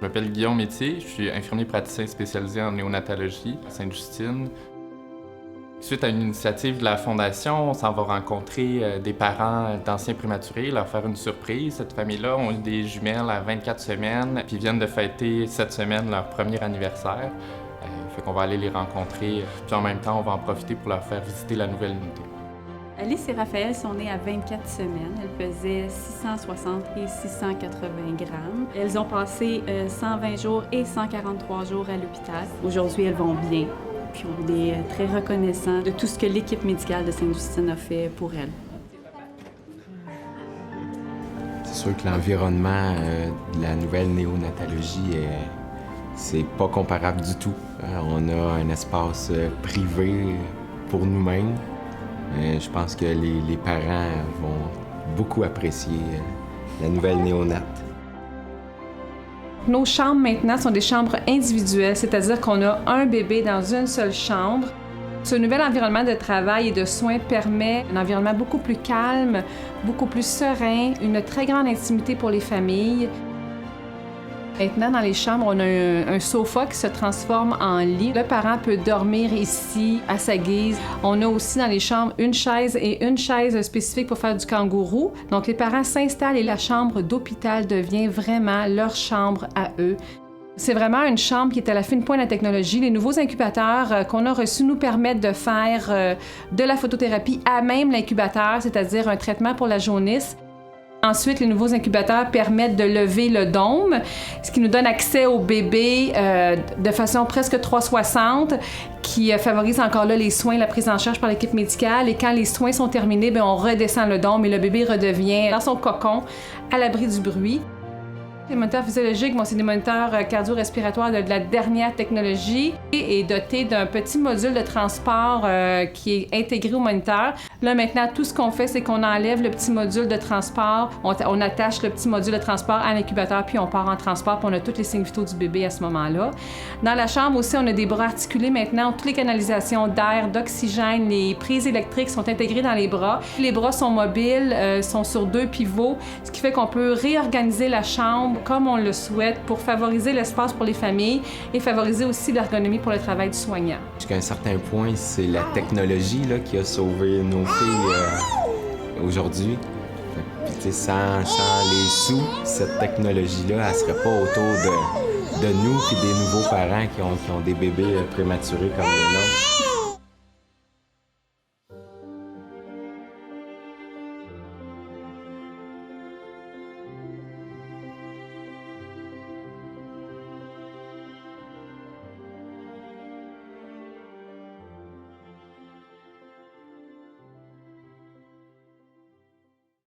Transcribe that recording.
Je m'appelle Guillaume Métier, je suis infirmier praticien spécialisé en néonatologie à Sainte-Justine. Suite à une initiative de la Fondation, on s'en va rencontrer des parents d'anciens prématurés, leur faire une surprise. Cette famille-là ont eu des jumelles à 24 semaines, puis viennent de fêter cette semaine leur premier anniversaire. Fait qu'on va aller les rencontrer, puis en même temps, on va en profiter pour leur faire visiter la nouvelle unité. Alice et Raphaël sont nés à 24 semaines. Elles pesaient 660 et 680 grammes. Elles ont passé 120 jours et 143 jours à l'hôpital. Aujourd'hui, elles vont bien. Puis on est très reconnaissants de tout ce que l'équipe médicale de Sainte-Justine a fait pour elles. C'est sûr que l'environnement de la nouvelle néonatologie, c'est pas comparable du tout. On a un espace privé pour nous-mêmes. Je pense que les parents vont beaucoup apprécier la nouvelle néonate. Nos chambres maintenant sont des chambres individuelles, c'est-à-dire qu'on a un bébé dans une seule chambre. Ce nouvel environnement de travail et de soins permet un environnement beaucoup plus calme, beaucoup plus serein, une très grande intimité pour les familles. Maintenant, dans les chambres, on a un sofa qui se transforme en lit. Le parent peut dormir ici à sa guise. On a aussi dans les chambres une chaise et une chaise spécifique pour faire du kangourou. Donc, les parents s'installent et la chambre d'hôpital devient vraiment leur chambre à eux. C'est vraiment une chambre qui est à la fine pointe de la technologie. Les nouveaux incubateurs qu'on a reçus nous permettent de faire de la photothérapie à même l'incubateur, c'est-à-dire un traitement pour la jaunisse. Ensuite, les nouveaux incubateurs permettent de lever le dôme, ce qui nous donne accès au bébé de façon presque 360, qui favorise encore là les soins, la prise en charge par l'équipe médicale. Et quand les soins sont terminés, bien, on redescend le dôme et le bébé redevient dans son cocon, à l'abri du bruit. Les moniteurs physiologiques, c'est des moniteurs cardio-respiratoires de la dernière technologie et est doté d'un petit module de transport qui est intégré au moniteur. Là, maintenant, tout ce qu'on fait, c'est qu'on enlève le petit module de transport, on attache le petit module de transport à l'incubateur, puis on part en transport, puis on a tous les signes vitaux du bébé à ce moment-là. Dans la chambre aussi, on a des bras articulés maintenant. Toutes les canalisations d'air, d'oxygène, les prises électriques sont intégrées dans les bras. Les bras sont mobiles, sont sur 2 pivots, ce qui fait qu'on peut réorganiser la chambre comme on le souhaite pour favoriser l'espace pour les familles et favoriser aussi l'ergonomie pour le travail du soignant. Jusqu'à un certain point, c'est la technologie là, qui a sauvé nos filles aujourd'hui. Puis, sans les sous, cette technologie-là, elle serait pas autour de nous et des nouveaux parents qui ont des bébés prématurés comme les nôtres.